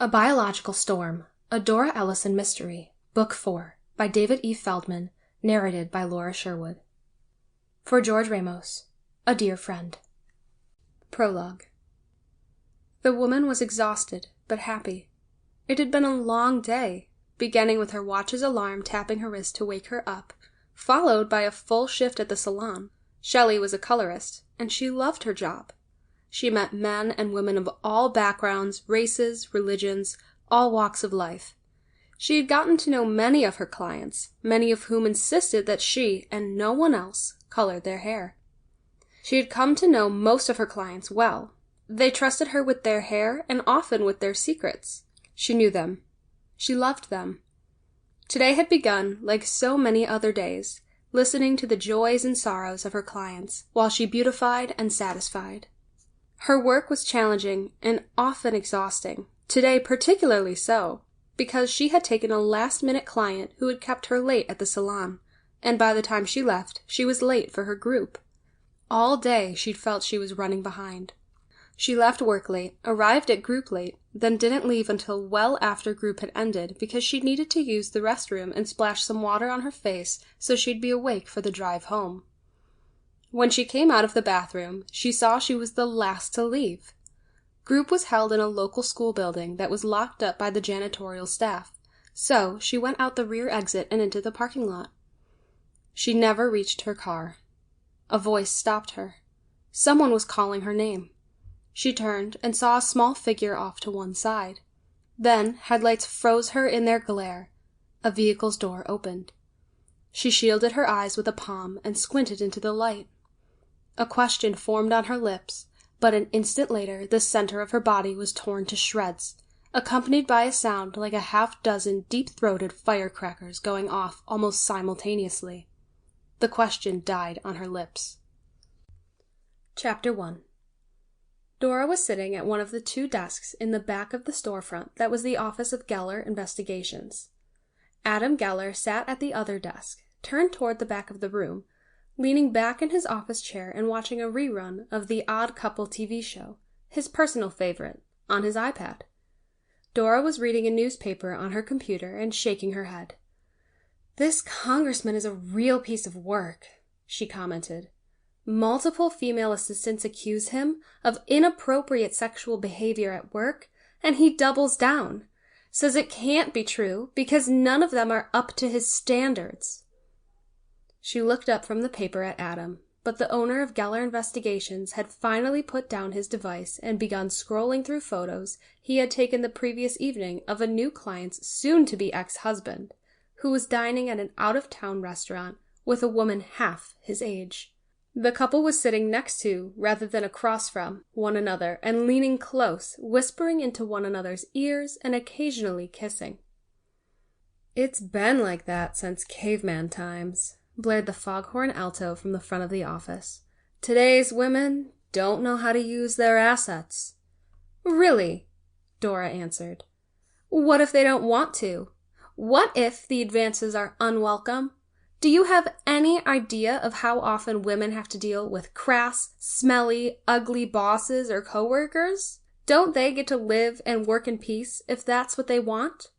A Biological Storm, a Dora Ellison Mystery, Book 4, by David E. Feldman, narrated by Laura Sherwood. For George Ramos, a dear friend. Prologue. The woman was exhausted, but happy. It had been a long day, beginning with her watch's alarm tapping her wrist to wake her up, followed by a full shift at the salon. Shelley was a colorist, and she loved her job. She met men and women of all backgrounds, races, religions, all walks of life. She had gotten to know many of her clients, many of whom insisted that she, and no one else, colored their hair. She had come to know most of her clients well. They trusted her with their hair and often with their secrets. She knew them. She loved them. Today had begun, like so many other days, listening to the joys and sorrows of her clients, while she beautified and satisfied. Her work was challenging and often exhausting, today particularly so, because she had taken a last-minute client who had kept her late at the salon, and by the time she left, she was late for her group. All day she'd felt she was running behind. She left work late, arrived at group late, then didn't leave until well after group had ended because she needed to use the restroom and splash some water on her face so she'd be awake for the drive home. When she came out of the bathroom, she saw she was the last to leave. Group was held in a local school building that was locked up by the janitorial staff, so she went out the rear exit and into the parking lot. She never reached her car. A voice stopped her. Someone was calling her name. She turned and saw a small figure off to one side. Then headlights froze her in their glare. A vehicle's door opened. She shielded her eyes with a palm and squinted into the light. A question formed on her lips, but an instant later the center of her body was torn to shreds, accompanied by a sound like a half-dozen deep-throated firecrackers going off almost simultaneously. The question died on her lips. Chapter 1. Dora was sitting at one of the two desks in the back of the storefront that was the office of Geller Investigations. Adam Geller sat at the other desk, turned toward the back of the room, leaning back in his office chair and watching a rerun of the Odd Couple TV show, his personal favorite, on his iPad. Dora was reading a newspaper on her computer and shaking her head. "This congressman is a real piece of work," she commented. "Multiple female assistants accuse him of inappropriate sexual behavior at work, and he doubles down, says it can't be true because none of them are up to his standards." She looked up from the paper at Adam, but the owner of Geller Investigations had finally put down his device and begun scrolling through photos he had taken the previous evening of a new client's soon-to-be ex-husband, who was dining at an out-of-town restaurant with a woman half his age. The couple was sitting next to, rather than across from, one another and leaning close, whispering into one another's ears and occasionally kissing. "It's been like that since caveman times," blared the foghorn alto from the front of the office. "Today's women don't know how to use their assets." "Really?" Dora answered. "What if they don't want to? What if the advances are unwelcome? Do you have any idea of how often women have to deal with crass, smelly, ugly bosses or coworkers? Don't they get to live and work in peace if that's what they want?"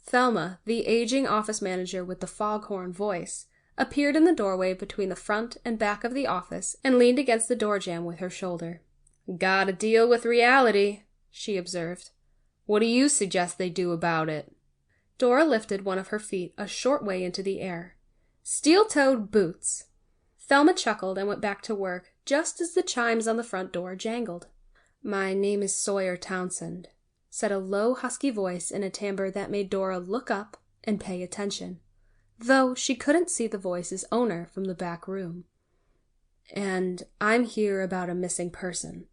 Thelma, the aging office manager with the foghorn voice, appeared in the doorway between the front and back of the office and leaned against the door jamb with her shoulder. "Gotta deal with reality," she observed. "What do you suggest they do about it?" Dora lifted one of her feet a short way into the air. "Steel-toed boots." Thelma chuckled and went back to work just as the chimes on the front door jangled. "My name is Sawyer Townsend," said a low, husky voice in a timbre that made Dora look up and pay attention, though she couldn't see the voice's owner from the back room. "And I'm here about a missing person."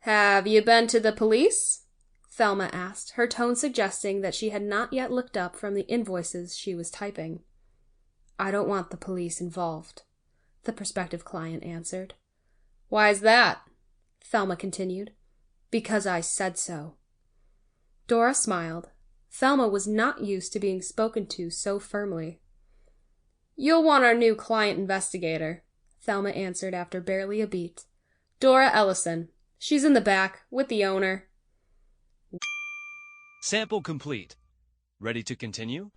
"Have you been to the police?" Thelma asked, her tone suggesting that she had not yet looked up from the invoices she was typing. "I don't want the police involved," the prospective client answered. "Why's that?" Thelma continued. "Because I said so." Dora smiled. Thelma was not used to being spoken to so firmly. "You'll want our new client investigator," Thelma answered after barely a beat. "Dora Ellison. She's in the back, with the owner." Sample complete. Ready to continue?